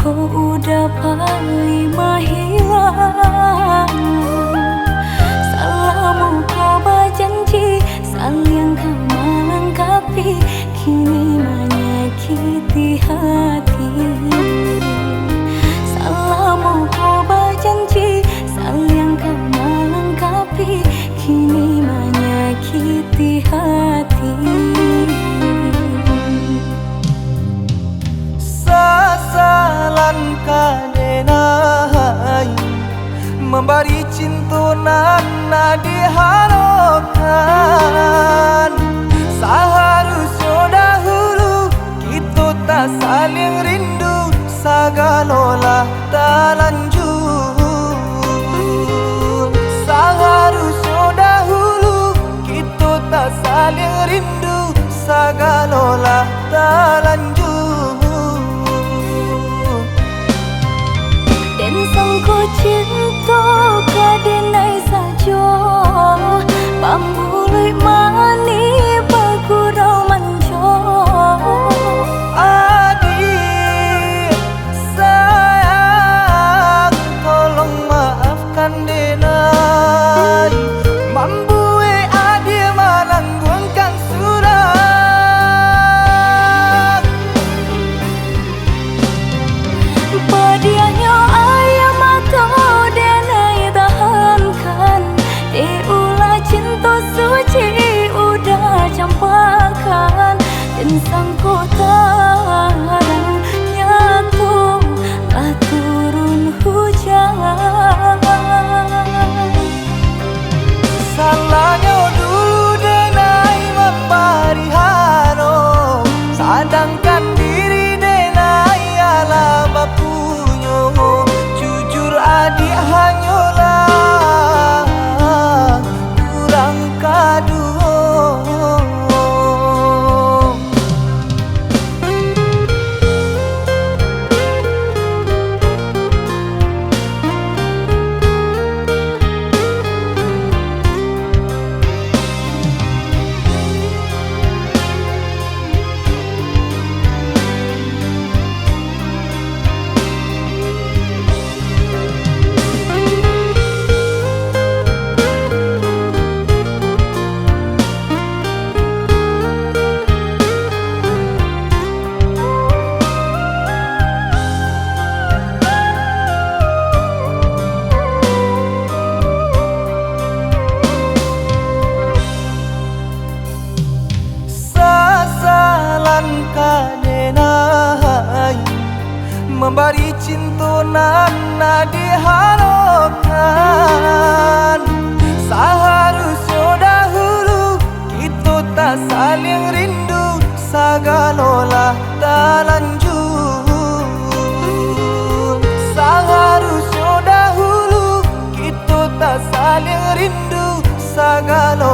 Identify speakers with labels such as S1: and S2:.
S1: kau dapat hilang. Salahmu kau berjanji, saling kau melengkapi, kini menyakiti hati. Salahmu kau berjanji, saling kau melengkapi, kini menyakiti hati.
S2: Sasalan kadenai memberi cinta nana diharapkan. Seharusnya dahulu kita tak saling rindu, segalolah tak lanjut. Seharusnya dahulu kita tak saling rindu, segalolah tak lanjut.
S1: Dan sangku cinta kadenai saja, pambulai mani bagurau manja.
S2: Adik sayang, tolong maafkan denai, mambuai adik menangguhkan surat.
S1: Padianya ayam atau denai tahankan, diulah cinta suci udah campakkan. Dan sangku tarang nyatu lah turun hujan.
S2: Salahnya dulu denai memberi haro, sedangkan diri denai ala bapunya. Jujur adik hanyalah kurang kado. Kadenai memberi cinta nana diharapkan. Seharusnya dahulu kita tak saling rindu, segalolah tak lanjut. Seharusnya dahulu kita tak saling rindu, segalolah